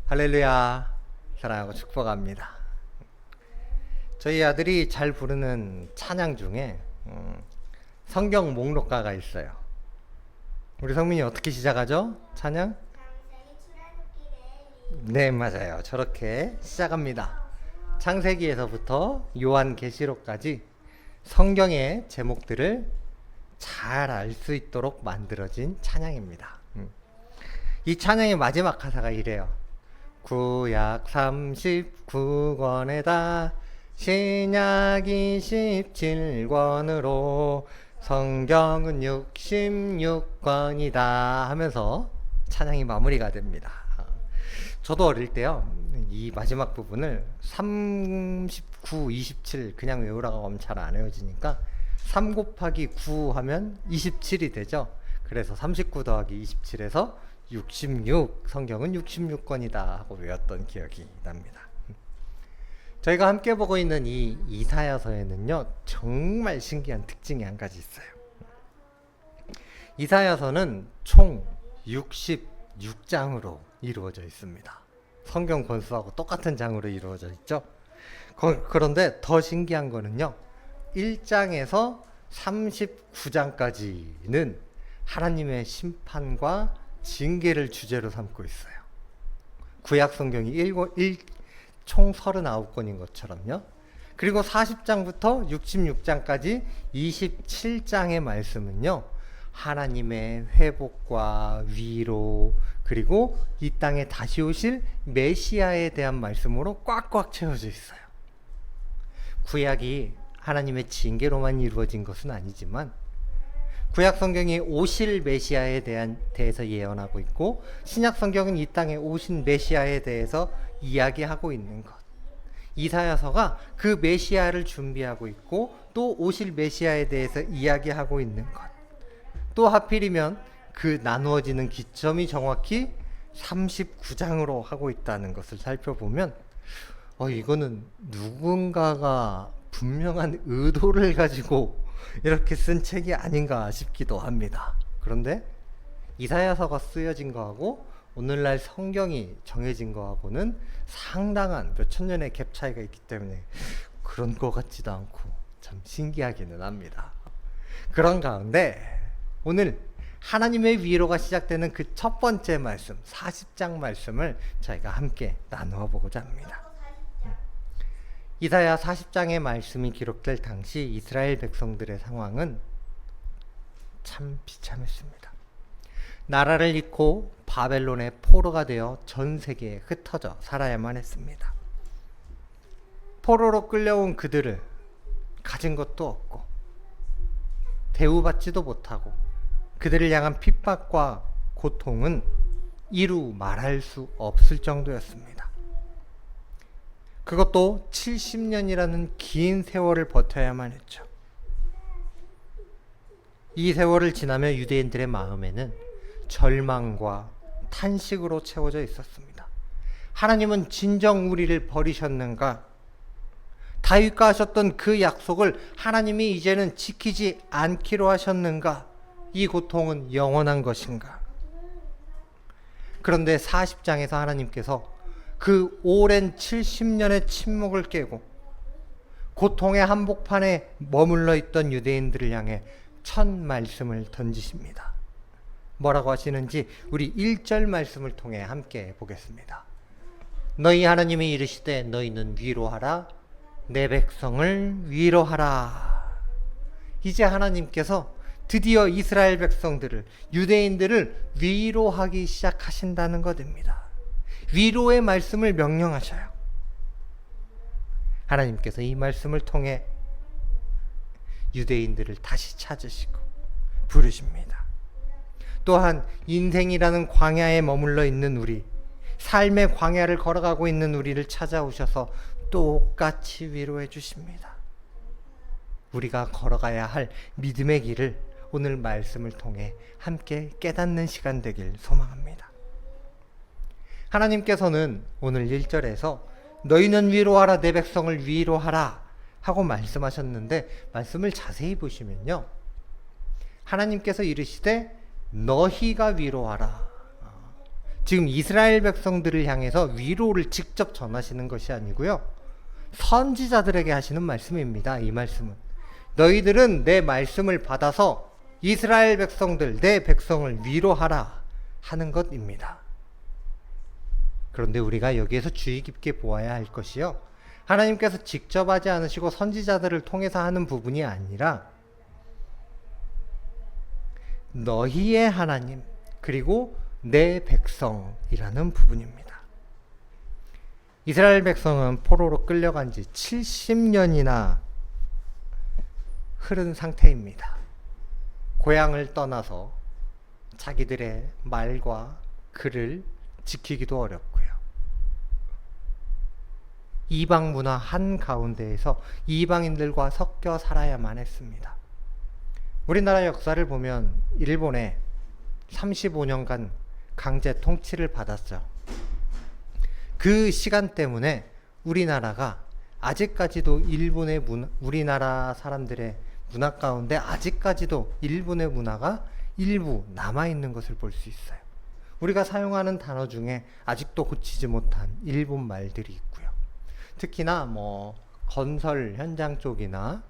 할렐루야. 사랑하고 축복합니다. 저희 아들이 잘 부르는 찬양 중에 성경 목록가가 있어요. 우리 성민이 어떻게 시작하죠? 찬양? 네, 맞아요. 저렇게 시작합니다. 창세기에서부터 요한계시록까지 성경의 제목들을 잘 알 수 있도록 만들어진 찬양입니다. 이 찬양의 마지막 가사가 이래요. 구약 39권에다 신약 27권으로 성경은 66권이다 하면서 찬양이 마무리가 됩니다. 저도 어릴 때요, 이 마지막 부분을 39, 27 그냥 외우라고 하면 잘 안 외워지니까 3 곱하기 9 하면 27이 되죠. 그래서 39 더하기 27에서 66, 성경은 66권이다 하고 외웠던 기억이 납니다. 저희가 함께 보고 있는 이 이사야서에는요, 정말 신기한 특징이 한 가지 있어요. 이사야서는 총 66장으로 이루어져 있습니다. 성경 권수하고 똑같은 장으로 이루어져 있죠. 그런데 더 신기한 거는요, 1장에서 39장까지는 하나님의 심판과 징계를 주제로 삼고 있어요. 구약 성경이 총 39권인 것처럼요. 그리고 40장부터 66장까지 27장의 말씀은요, 하나님의 회복과 위로, 그리고 이 땅에 다시 오실 메시아에 대한 말씀으로 꽉꽉 채워져 있어요. 구약이 하나님의 징계로만 이루어진 것은 아니지만 구약 성경이 오실 메시아에 대해서 예언하고 있고, 신약 성경은 이 땅에 오신 메시아에 대해서 이야기하고 있는 것. 이사야서가 그 메시아를 준비하고 있고, 또 오실 메시아에 대해서 이야기하고 있는 것. 또 하필이면 그 나누어지는 기점이 정확히 39장으로 하고 있다는 것을 살펴보면 이거는 누군가가 분명한 의도를 가지고 이렇게 쓴 책이 아닌가 싶기도 합니다. 그런데 이사야서가 쓰여진 거하고 오늘날 성경이 정해진 거하고는 상당한 몇천 년의 갭 차이가 있기 때문에 그런 것 같지도 않고 참 신기하기는 합니다. 그런 가운데 오늘 하나님의 위로가 시작되는 그 첫 번째 말씀, 40장 말씀을 저희가 함께 나누어 보고자 합니다. 이사야 40장의 말씀이 기록될 당시 이스라엘 백성들의 상황은 참 비참했습니다. 나라를 잃고 바벨론의 포로가 되어 전 세계에 흩어져 살아야만 했습니다. 포로로 끌려온 그들을 가진 것도 없고 대우받지도 못하고 그들을 향한 핍박과 고통은 이루 말할 수 없을 정도였습니다. 그것도 70년이라는 긴 세월을 버텨야만 했죠. 이 세월을 지나며 유대인들의 마음에는 절망과 탄식으로 채워져 있었습니다. 하나님은 진정 우리를 버리셨는가? 다윗과 하셨던 그 약속을 하나님이 이제는 지키지 않기로 하셨는가? 이 고통은 영원한 것인가? 그런데 40장에서 하나님께서 그 오랜 70년의 침묵을 깨고 고통의 한복판에 머물러 있던 유대인들을 향해 첫 말씀을 던지십니다. 뭐라고 하시는지 우리 1절 말씀을 통해 함께 보겠습니다. 너희 하나님이 이르시되 너희는 위로하라, 내 백성을 위로하라. 이제 하나님께서 드디어 이스라엘 백성들을, 유대인들을 위로하기 시작하신다는 것입니다. 위로의 말씀을 명령하셔요. 하나님께서 이 말씀을 통해 유대인들을 다시 찾으시고 부르십니다. 또한 인생이라는 광야에 머물러 있는 우리, 삶의 광야를 걸어가고 있는 우리를 찾아오셔서 똑같이 위로해 주십니다. 우리가 걸어가야 할 믿음의 길을 오늘 말씀을 통해 함께 깨닫는 시간 되길 소망합니다. 하나님께서는 오늘 1절에서 너희는 위로하라, 내 백성을 위로하라 하고 말씀하셨는데, 말씀을 자세히 보시면요, 하나님께서 이르시되 너희가 위로하라. 지금 이스라엘 백성들을 향해서 위로를 직접 전하시는 것이 아니고요. 선지자들에게 하시는 말씀입니다. 이 말씀은 너희들은 내 말씀을 받아서 이스라엘 백성들, 내 백성을 위로하라 하는 것입니다. 그런데 우리가 여기에서 주의 깊게 보아야 할 것이요, 하나님께서 직접 하지 않으시고 선지자들을 통해서 하는 부분이 아니라 너희의 하나님 그리고 내 백성이라는 부분입니다. 이스라엘 백성은 포로로 끌려간 지 70년이나 흐른 상태입니다. 고향을 떠나서 자기들의 말과 글을 지키기도 어렵고요. 이방 문화 한가운데에서 이방인들과 섞여 살아야만 했습니다. 우리나라 역사를 보면 일본에 35년간 강제 통치를 받았죠. 그 시간 때문에 우리나라가 아직까지도 우리나라 사람들의 문화 가운데 아직까지도 일본의 문화가 일부 남아있는 것을 볼 수 있어요. 우리가 사용하는 단어 중에 아직도 고치지 못한 일본 말들이 있고요. 특히나 건설 현장 쪽이나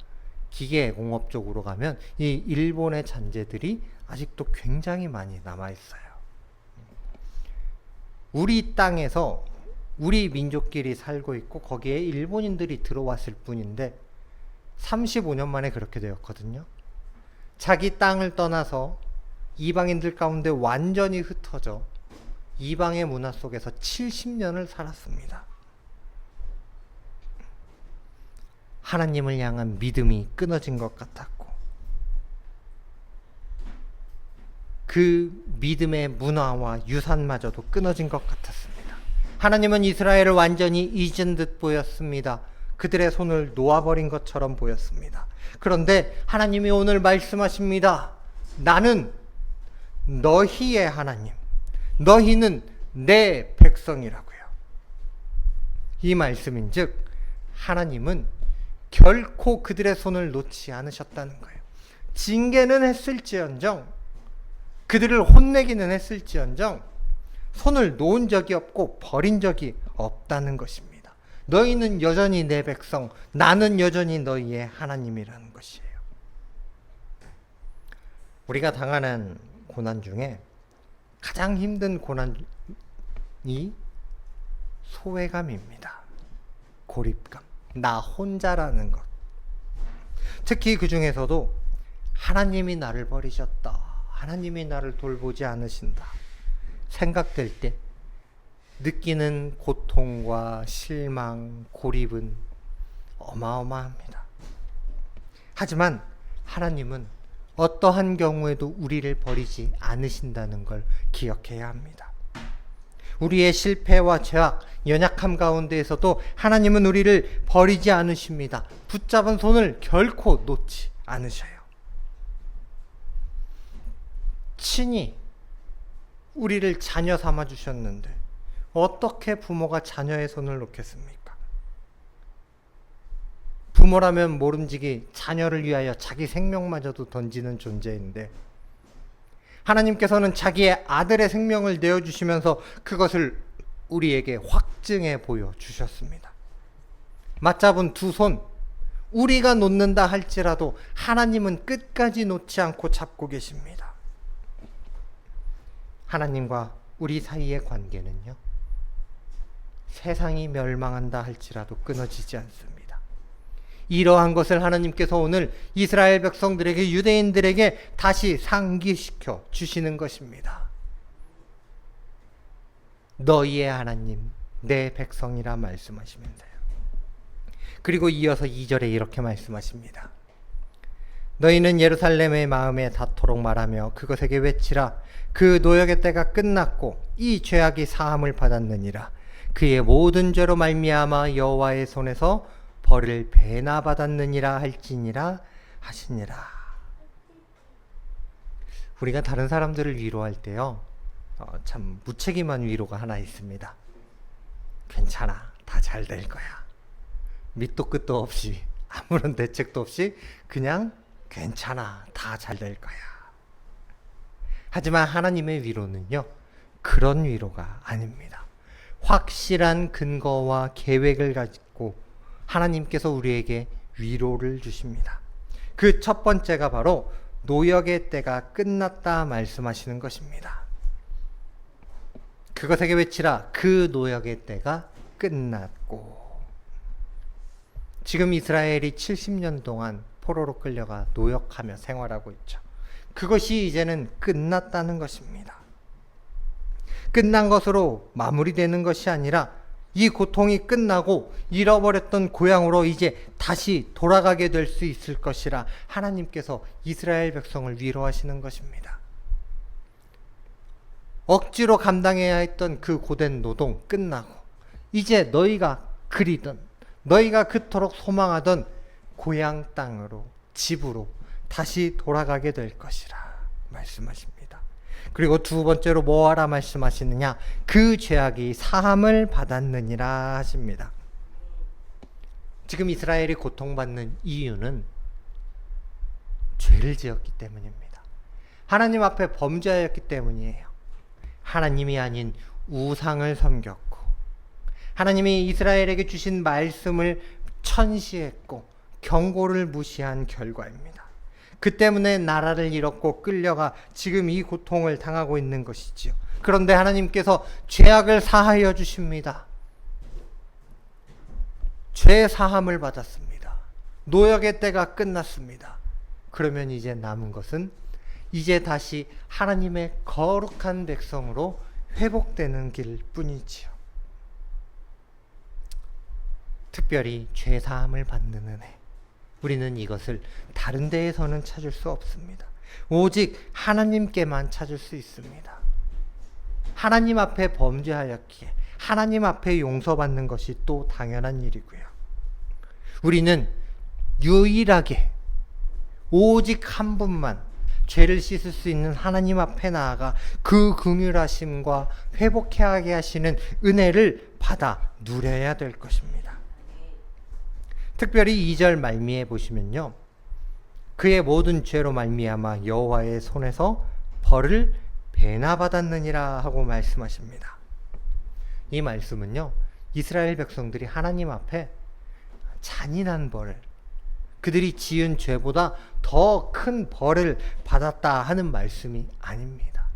기계공업 쪽으로 가면 이 일본의 잔재들이 아직도 굉장히 많이 남아있어요. 우리 땅에서 우리 민족끼리 살고 있고 거기에 일본인들이 들어왔을 뿐인데 35년 만에 그렇게 되었거든요. 자기 땅을 떠나서 이방인들 가운데 완전히 흩어져 이방의 문화 속에서 70년을 살았습니다. 하나님을 향한 믿음이 끊어진 것 같았고 그 믿음의 문화와 유산마저도 끊어진 것 같았습니다. 하나님은 이스라엘을 완전히 잊은 듯 보였습니다. 그들의 손을 놓아버린 것처럼 보였습니다. 그런데 하나님이 오늘 말씀하십니다. 나는 너희의 하나님, 너희는 내 백성이라고요. 이 말씀인즉 하나님은 결코 그들의 손을 놓지 않으셨다는 거예요. 징계는 했을지언정, 그들을 혼내기는 했을지언정 손을 놓은 적이 없고 버린 적이 없다는 것입니다. 너희는 여전히 내 백성, 나는 여전히 너희의 하나님이라는 것이에요. 우리가 당하는 고난 중에 가장 힘든 고난이 소외감입니다. 고립감, 나 혼자라는 것. 특히 그 중에서도 하나님이 나를 버리셨다, 하나님이 나를 돌보지 않으신다 생각될 때 느끼는 고통과 실망, 고립은 어마어마합니다. 하지만 하나님은 어떠한 경우에도 우리를 버리지 않으신다는 걸 기억해야 합니다. 우리의 실패와 죄악, 연약함 가운데에서도 하나님은 우리를 버리지 않으십니다. 붙잡은 손을 결코 놓지 않으셔요. 친히 우리를 자녀 삼아 주셨는데 어떻게 부모가 자녀의 손을 놓겠습니까? 부모라면 모름지기 자녀를 위하여 자기 생명마저도 던지는 존재인데 하나님께서는 자기의 아들의 생명을 내어주시면서 그것을 우리에게 확증해 보여주셨습니다. 맞잡은 두 손, 우리가 놓는다 할지라도 하나님은 끝까지 놓지 않고 잡고 계십니다. 하나님과 우리 사이의 관계는요, 세상이 멸망한다 할지라도 끊어지지 않습니다. 이러한 것을 하나님께서 오늘 이스라엘 백성들에게, 유대인들에게 다시 상기시켜 주시는 것입니다. 너희의 하나님, 내 백성이라 말씀하시면서요. 그리고 이어서 2절에 이렇게 말씀하십니다. 너희는 예루살렘의 마음에 닿도록 말하며 그것에게 외치라. 그 노역의 때가 끝났고 이 죄악이 사함을 받았느니라. 그의 모든 죄로 말미암아 여호와의 손에서 벌을 배나 받았느니라 할지니라 하시니라. 우리가 다른 사람들을 위로할 때요, 참 무책임한 위로가 하나 있습니다. 괜찮아, 다 잘 될 거야. 밑도 끝도 없이, 아무런 대책도 없이 그냥 괜찮아, 다 잘 될 거야. 하지만 하나님의 위로는요, 그런 위로가 아닙니다. 확실한 근거와 계획을 가지고 하나님께서 우리에게 위로를 주십니다. 그 첫 번째가 바로 노역의 때가 끝났다 말씀하시는 것입니다. 그것에게 외치라. 그 노역의 때가 끝났고. 지금 이스라엘이 70년 동안 포로로 끌려가 노역하며 생활하고 있죠. 그것이 이제는 끝났다는 것입니다. 끝난 것으로 마무리되는 것이 아니라 이 고통이 끝나고 잃어버렸던 고향으로 이제 다시 돌아가게 될 수 있을 것이라 하나님께서 이스라엘 백성을 위로하시는 것입니다. 억지로 감당해야 했던 그 고된 노동 끝나고 이제 너희가 그리던, 너희가 그토록 소망하던 고향 땅으로, 집으로 다시 돌아가게 될 것이라 말씀하십니다. 그리고 두 번째로 뭐하라 말씀하시느냐? 그 죄악이 사함을 받았느니라 하십니다. 지금 이스라엘이 고통받는 이유는 죄를 지었기 때문입니다. 하나님 앞에 범죄하였기 때문이에요. 하나님이 아닌 우상을 섬겼고 하나님이 이스라엘에게 주신 말씀을 천시했고 경고를 무시한 결과입니다. 그 때문에 나라를 잃었고 끌려가 지금 이 고통을 당하고 있는 것이지요. 그런데 하나님께서 죄악을 사하여 주십니다. 죄 사함을 받았습니다. 노역의 때가 끝났습니다. 그러면 이제 남은 것은 이제 다시 하나님의 거룩한 백성으로 회복되는 길 뿐이지요. 특별히 죄 사함을 받는 은혜. 우리는 이것을 다른 데에서는 찾을 수 없습니다. 오직 하나님께만 찾을 수 있습니다. 하나님 앞에 범죄하였기에 하나님 앞에 용서받는 것이 또 당연한 일이고요. 우리는 유일하게 오직 한 분만 죄를 씻을 수 있는 하나님 앞에 나아가 그 긍휼하심과 회복하게 하시는 은혜를 받아 누려야 될 것입니다. 특별히 2절 말미에 보시면요, 그의 모든 죄로 말미암아 여호와의 손에서 벌을 배나 받았느니라 하고 말씀하십니다. 이 말씀은요, 이스라엘 백성들이 하나님 앞에 잔인한 벌을, 그들이 지은 죄보다 더 큰 벌을 받았다 하는 말씀이 아닙니다.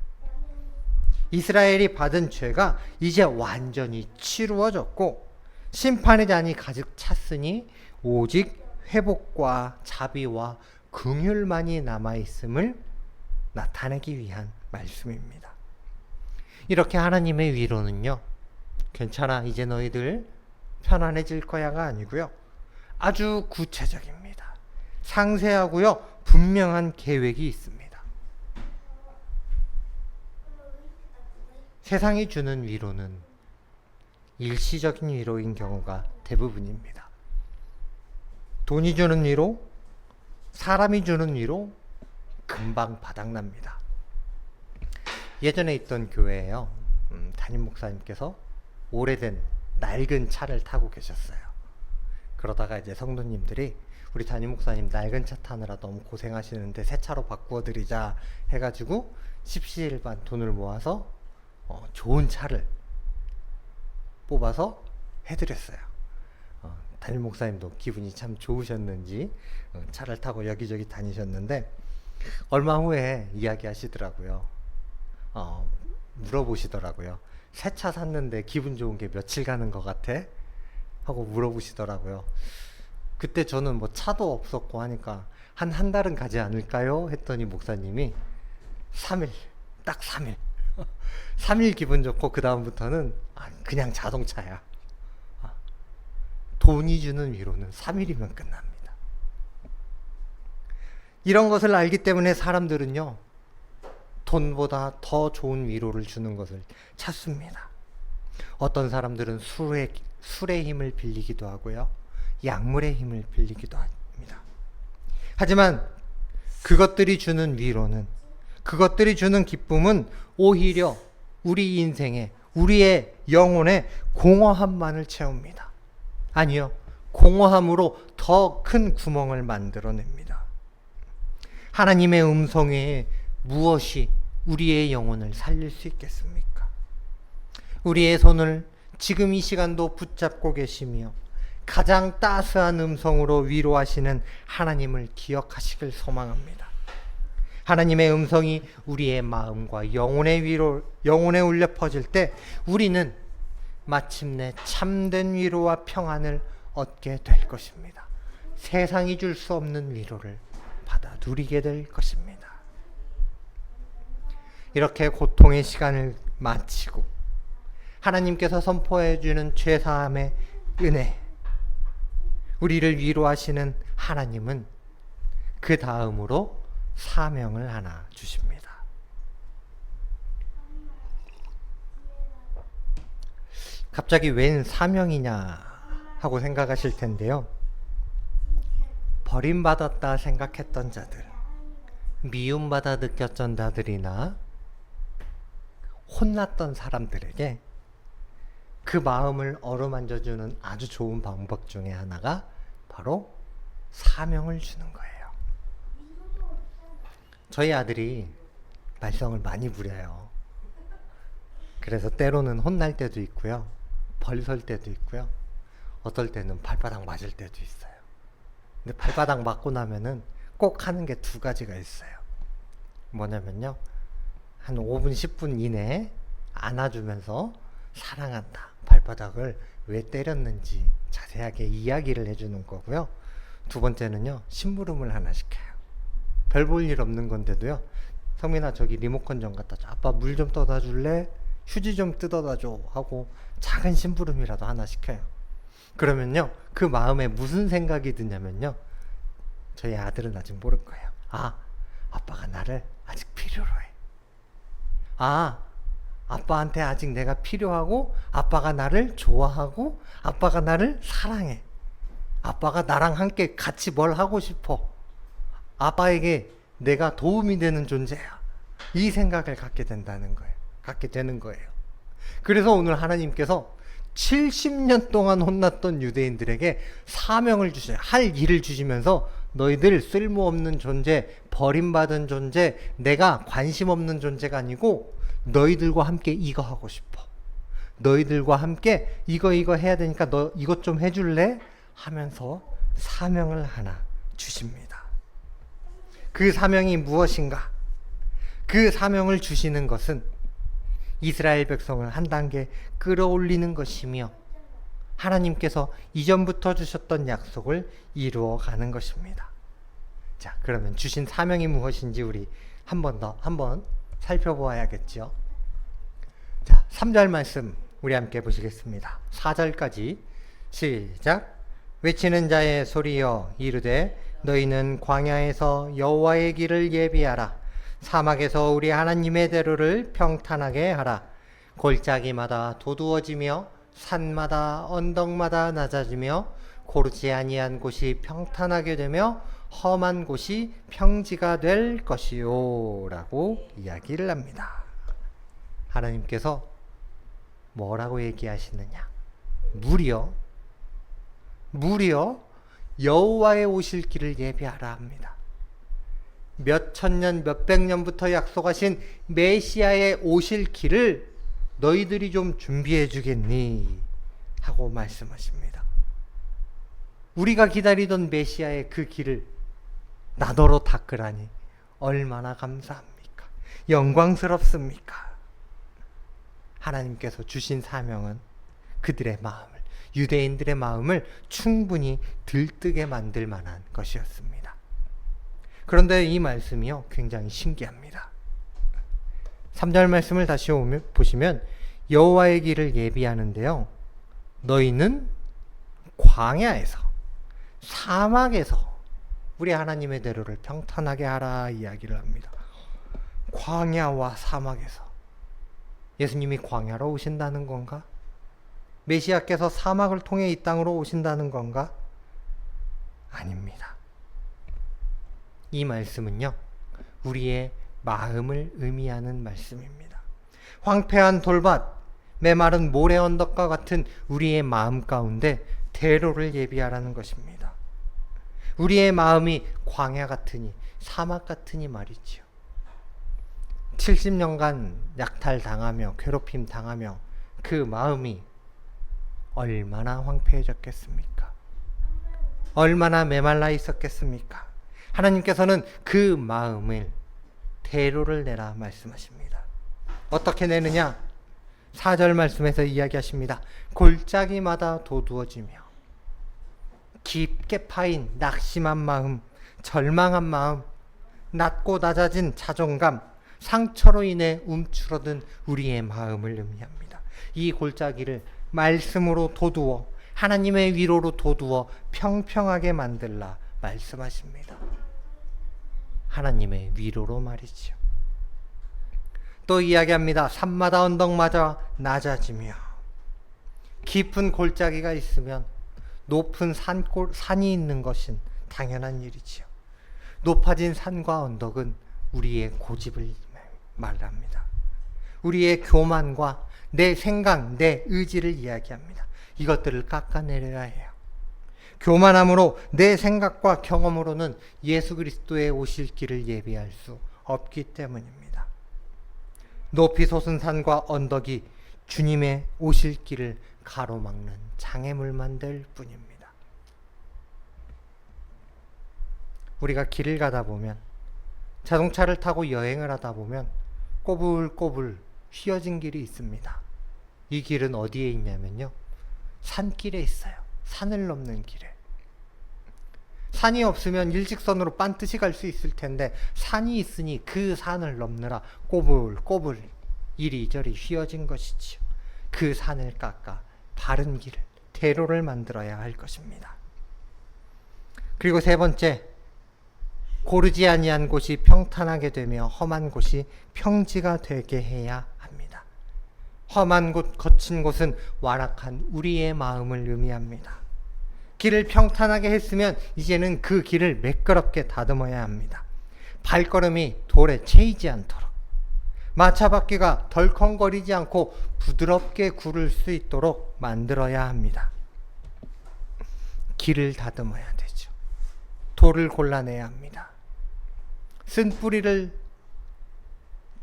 이스라엘이 받은 죄가 이제 완전히 치루어졌고 심판의 잔이 가득 찼으니 오직 회복과 자비와 긍휼만이 남아있음을 나타내기 위한 말씀입니다. 이렇게 하나님의 위로는요, 괜찮아 이제 너희들 편안해질 거야가 아니고요, 아주 구체적입니다. 상세하고요, 분명한 계획이 있습니다. 세상이 주는 위로는 일시적인 위로인 경우가 대부분입니다. 돈이 주는 위로, 사람이 주는 위로 금방 바닥납니다. 예전에 있던 교회에요, 담임 목사님께서 오래된 낡은 차를 타고 계셨어요. 그러다가 이제 성도님들이 우리 담임 목사님 낡은 차 타느라 너무 고생하시는데 새 차로 바꾸어 드리자 해가지고 십시일반 돈을 모아서 좋은 차를 뽑아서 해드렸어요. 담임 목사님도 기분이 참 좋으셨는지 차를 타고 여기저기 다니셨는데 얼마 후에 이야기하시더라고요. 물어보시더라고요. 새 차 샀는데 기분 좋은 게 며칠 가는 것 같아? 하고 물어보시더라고요. 그때 저는 뭐 차도 없었고 하니까 한 달은 가지 않을까요? 했더니 목사님이 3일, 딱 3일. 3일 기분 좋고 그 다음부터는 그냥 자동차야. 돈이 주는 위로는 3일이면 끝납니다. 이런 것을 알기 때문에 사람들은요, 돈보다 더 좋은 위로를 주는 것을 찾습니다. 어떤 사람들은 술의 힘을 빌리기도 하고요, 약물의 힘을 빌리기도 합니다. 하지만 그것들이 주는 위로는, 그것들이 주는 기쁨은 오히려 우리 인생에, 우리의 영혼에 공허함만을 채웁니다. 아니요, 공허함으로 더 큰 구멍을 만들어냅니다. 하나님의 음성 외에 무엇이 우리의 영혼을 살릴 수 있겠습니까? 우리의 손을 지금 이 시간도 붙잡고 계시며 가장 따스한 음성으로 위로하시는 하나님을 기억하시길 소망합니다. 하나님의 음성이 우리의 마음과 영혼에 울려 퍼질 때 우리는 마침내 참된 위로와 평안을 얻게 될 것입니다. 세상이 줄 수 없는 위로를 받아 누리게 될 것입니다. 이렇게 고통의 시간을 마치고 하나님께서 선포해 주는 죄사함의 은혜, 우리를 위로하시는 하나님은 그 다음으로 사명을 하나 주십니다. 갑자기 웬 사명이냐 하고 생각하실 텐데요. 버림받았다 생각했던 자들, 미움받아 느꼈던 자들이나 혼났던 사람들에게 그 마음을 어루만져주는 아주 좋은 방법 중에 하나가 바로 사명을 주는 거예요. 저희 아들이 말썽을 많이 부려요. 그래서 때로는 혼날 때도 있고요, 벌 설 때도 있고요, 어떨 때는 발바닥 맞을 때도 있어요. 근데 발바닥 맞고 나면은 꼭 하는 게 두 가지가 있어요. 뭐냐면요, 한 5분 10분 이내에 안아주면서 사랑한다, 발바닥을 왜 때렸는지 자세하게 이야기를 해주는 거고요. 두 번째는요, 심부름을 하나 시켜요. 별 볼 일 없는 건데도요, 성민아 저기 리모컨 좀 갖다 줘, 아빠 물 좀 떠다 줄래, 휴지 좀 뜯어다 줘 하고 작은 심부름이라도 하나 시켜요. 그러면요, 그 마음에 무슨 생각이 드냐면요, 저희 아들은 아직 모를 거예요. 아, 아빠가 나를 아직 필요로 해. 아, 아빠한테 아직 내가 필요하고 아빠가 나를 좋아하고 아빠가 나를 사랑해. 아빠가 나랑 함께 같이 뭘 하고 싶어. 아빠에게 내가 도움이 되는 존재야. 이 생각을 갖게 되는 거예요. 그래서 오늘 하나님께서 70년 동안 혼났던 유대인들에게 사명을 주셔요. 할 일을 주시면서 너희들 쓸모없는 존재, 버림받은 존재, 내가 관심 없는 존재가 아니고 너희들과 함께 이거 하고 싶어. 너희들과 함께 이거 해야 되니까 너 이것 좀 해줄래? 하면서 사명을 하나 주십니다. 그 사명이 무엇인가? 그 사명을 주시는 것은 이스라엘 백성을 한 단계 끌어올리는 것이며 하나님께서 이전부터 주셨던 약속을 이루어 가는 것입니다. 자, 그러면 주신 사명이 무엇인지 우리 한 번 살펴보아야겠죠. 자, 3절 말씀 우리 함께 보시겠습니다. 4절까지 시작. 외치는 자의 소리여 이르되 너희는 광야에서 여호와의 길을 예비하라. 사막에서 우리 하나님의 대로를 평탄하게 하라. 골짜기마다 도두어지며 산마다 언덕마다 낮아지며 고르지 아니한 곳이 평탄하게 되며 험한 곳이 평지가 될 것이요 라고 이야기를 합니다. 하나님께서 뭐라고 얘기하시느냐? 무려 여호와의 오실 길을 예비하라 합니다. 몇 천년 몇백 년부터 약속하신 메시아의 오실 길을 너희들이 좀 준비해 주겠니? 하고 말씀하십니다. 우리가 기다리던 메시아의 그 길을 나더러 닦으라니 얼마나 감사합니까? 영광스럽습니까? 하나님께서 주신 사명은 그들의 마음을, 유대인들의 마음을 충분히 들뜨게 만들 만한 것이었습니다. 그런데 이 말씀이요, 굉장히 신기합니다. 3절 말씀을 다시 보시면 여호와의 길을 예비하는데요, 너희는 광야에서, 사막에서 우리 하나님의 대로를 평탄하게 하라 이야기를 합니다. 광야와 사막에서. 예수님이 광야로 오신다는 건가? 메시아께서 사막을 통해 이 땅으로 오신다는 건가? 아닙니다. 이 말씀은요, 우리의 마음을 의미하는 말씀입니다. 황폐한 돌밭, 메마른 모래 언덕과 같은 우리의 마음 가운데 대로를 예비하라는 것입니다. 우리의 마음이 광야 같으니, 사막 같으니 말이지요. 70년간 약탈당하며 괴롭힘 당하며 그 마음이 얼마나 황폐해졌겠습니까? 얼마나 메말라 있었겠습니까? 하나님께서는 그 마음을 대로를 내라 말씀하십니다. 어떻게 내느냐? 4절 말씀에서 이야기하십니다. 골짜기마다 도두어지며 깊게 파인 낙심한 마음, 절망한 마음, 낮고 낮아진 자존감, 상처로 인해 움츠러든 우리의 마음을 의미합니다. 이 골짜기를 말씀으로 도두어, 하나님의 위로로 도두어 평평하게 만들라 말씀하십니다. 하나님의 위로로 말이죠. 또 이야기합니다. 산마다 언덕마다 낮아지며 깊은 골짜기가 있으면 높은 산이 있는 것은 당연한 일이지요. 높아진 산과 언덕은 우리의 고집을 말합니다. 우리의 교만과 내 생각, 내 의지를 이야기합니다. 이것들을 깎아내려야 해요. 교만함으로 내 생각과 경험으로는 예수 그리스도의 오실 길을 예비할 수 없기 때문입니다. 높이 솟은 산과 언덕이 주님의 오실 길을 가로막는 장애물만 될 뿐입니다. 우리가 길을 가다 보면, 자동차를 타고 여행을 하다 보면 꼬불꼬불 휘어진 길이 있습니다. 이 길은 어디에 있냐면요, 산길에 있어요. 산을 넘는 길에. 산이 없으면 일직선으로 반드시 갈 수 있을 텐데 산이 있으니 그 산을 넘느라 꼬불꼬불 이리저리 휘어진 것이지요. 그 산을 깎아 바른 길을, 대로를 만들어야 할 것입니다. 그리고 세 번째, 고르지 아니한 곳이 평탄하게 되며 험한 곳이 평지가 되게 해야 합니다. 험한 곳, 거친 곳은 완악한 우리의 마음을 의미합니다. 길을 평탄하게 했으면 이제는 그 길을 매끄럽게 다듬어야 합니다. 발걸음이 돌에 채이지 않도록, 마차바퀴가 덜컹거리지 않고 부드럽게 구를 수 있도록 만들어야 합니다. 길을 다듬어야 되죠. 돌을 골라내야 합니다. 쓴 뿌리를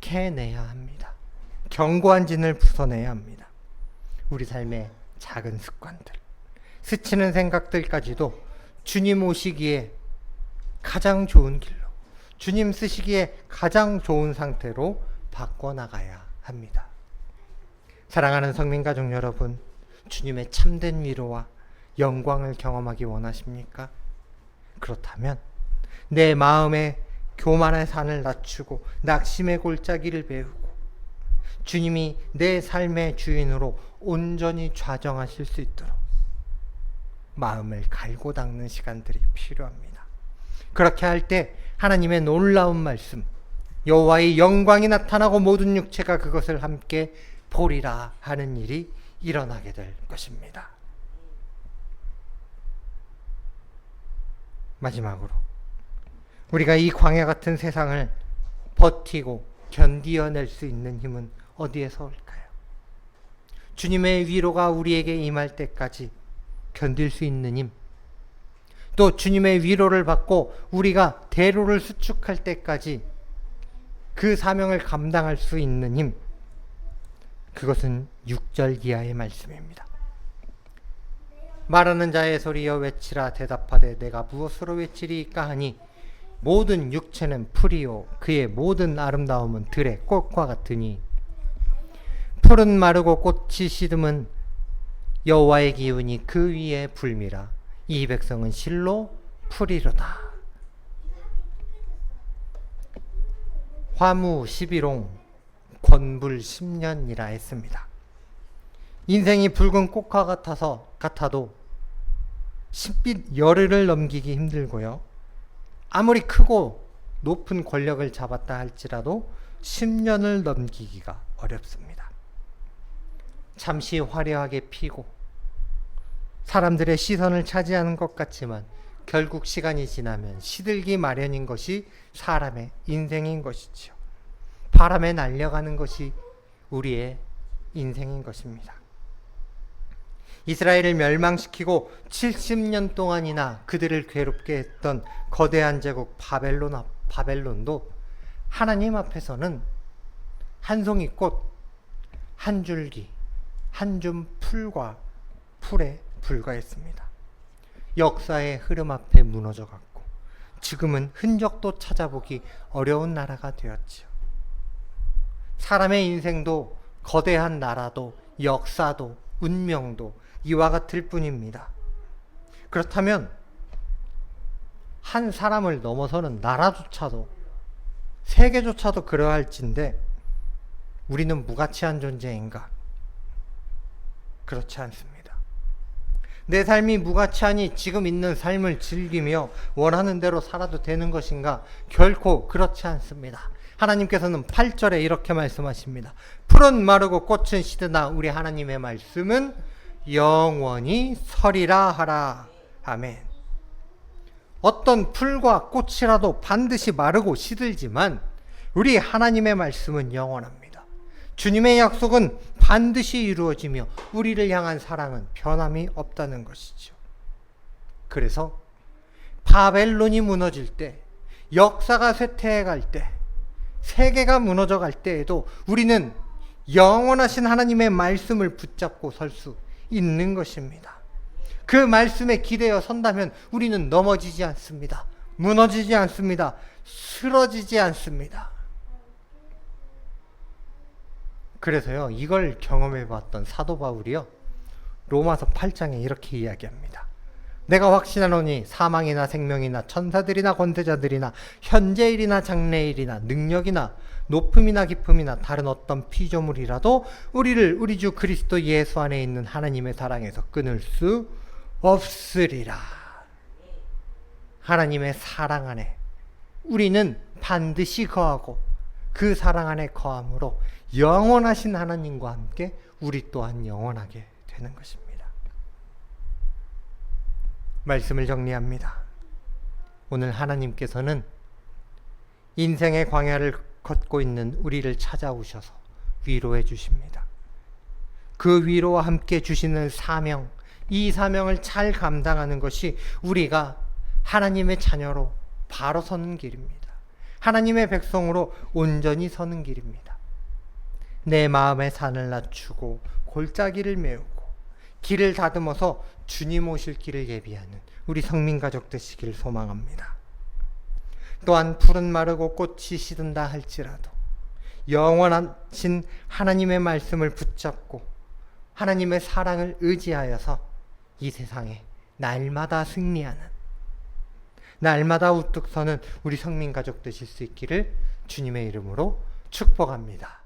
캐내야 합니다. 견고한 진을 부숴내야 합니다. 우리 삶의 작은 습관들, 스치는 생각들까지도 주님 오시기에 가장 좋은 길로, 주님 쓰시기에 가장 좋은 상태로 바꿔나가야 합니다. 사랑하는 성민가족 여러분, 주님의 참된 위로와 영광을 경험하기 원하십니까? 그렇다면 내 마음의 교만의 산을 낮추고 낙심의 골짜기를 배우고 주님이 내 삶의 주인으로 온전히 좌정하실 수 있도록 마음을 갈고 닦는 시간들이 필요합니다. 그렇게 할 때 하나님의 놀라운 말씀, 여호와의 영광이 나타나고 모든 육체가 그것을 함께 보리라 하는 일이 일어나게 될 것입니다. 마지막으로 우리가 이 광야 같은 세상을 버티고 견디어낼 수 있는 힘은 어디에서 올까요? 주님의 위로가 우리에게 임할 때까지 견딜 수 있는 힘, 또 주님의 위로를 받고 우리가 대로를 수축할 때까지 그 사명을 감당할 수 있는 힘, 그것은 6절 이하의 말씀입니다. 말하는 자의 소리여 외치라. 대답하되 내가 무엇으로 외치리이까 하니 모든 육체는 풀이요 그의 모든 아름다움은 들의 꽃과 같으니 풀은 마르고 꽃이 시듬은 여호와의 기운이 그 위에 불미라. 이 백성은 실로 풀이로다. 화무 11홍 권불 10년이라 했습니다. 인생이 붉은 꽃과 같아도 신빛 열흘을 넘기기 힘들고요, 아무리 크고 높은 권력을 잡았다 할지라도 10년을 넘기기가 어렵습니다. 잠시 화려하게 피고 사람들의 시선을 차지하는 것 같지만 결국 시간이 지나면 시들기 마련인 것이 사람의 인생인 것이죠. 바람에 날려가는 것이 우리의 인생인 것입니다. 이스라엘을 멸망시키고 70년 동안이나 그들을 괴롭게 했던 거대한 제국 바벨론도 하나님 앞에서는 한 송이 꽃, 한 줄기, 한 줌 풀에 불과했습니다. 역사의 흐름 앞에 무너져갔고 지금은 흔적도 찾아보기 어려운 나라가 되었지요. 사람의 인생도 거대한 나라도 역사도 운명도 이와 같을 뿐입니다. 그렇다면 한 사람을 넘어서는 나라조차도 세계조차도 그러할진데 우리는 무가치한 존재인가? 그렇지 않습니다. 내 삶이 무가치하니 지금 있는 삶을 즐기며 원하는 대로 살아도 되는 것인가? 결코 그렇지 않습니다. 하나님께서는 8절에 이렇게 말씀하십니다. 풀은 마르고 꽃은 시드나 우리 하나님의 말씀은 영원히 서리라 하라. 아멘. 어떤 풀과 꽃이라도 반드시 마르고 시들지만 우리 하나님의 말씀은 영원합니다. 주님의 약속은 반드시 이루어지며 우리를 향한 사랑은 변함이 없다는 것이죠. 그래서 바벨론이 무너질 때, 역사가 쇠퇴해 갈 때, 세계가 무너져 갈 때에도 우리는 영원하신 하나님의 말씀을 붙잡고 설 수 있는 것입니다. 그 말씀에 기대어 선다면 우리는 넘어지지 않습니다. 무너지지 않습니다. 쓰러지지 않습니다. 그래서요, 이걸 경험해 봤던 사도 바울이요, 로마서 8장에 이렇게 이야기합니다. 내가 확신하노니 사망이나 생명이나 천사들이나 권세자들이나 현재일이나 장래일이나 능력이나 높음이나 깊음이나 다른 어떤 피조물이라도 우리를 우리 주 그리스도 예수 안에 있는 하나님의 사랑에서 끊을 수 없으리라. 하나님의 사랑 안에 우리는 반드시 거하고 그 사랑 안에 거함으로 영원하신 하나님과 함께 우리 또한 영원하게 되는 것입니다. 말씀을 정리합니다. 오늘 하나님께서는 인생의 광야를 걷고 있는 우리를 찾아오셔서 위로해 주십니다. 그 위로와 함께 주시는 사명, 이 사명을 잘 감당하는 것이 우리가 하나님의 자녀로 바로 서는 길입니다. 하나님의 백성으로 온전히 서는 길입니다. 내 마음의 산을 낮추고 골짜기를 메우고 길을 다듬어서 주님 오실 길을 예비하는 우리 성민가족 되시기를 소망합니다. 또한 풀은 마르고 꽃이 시든다 할지라도 영원하신 하나님의 말씀을 붙잡고 하나님의 사랑을 의지하여서 이 세상에 날마다 승리하는, 날마다 우뚝 서는 우리 성민가족 되실 수 있기를 주님의 이름으로 축복합니다.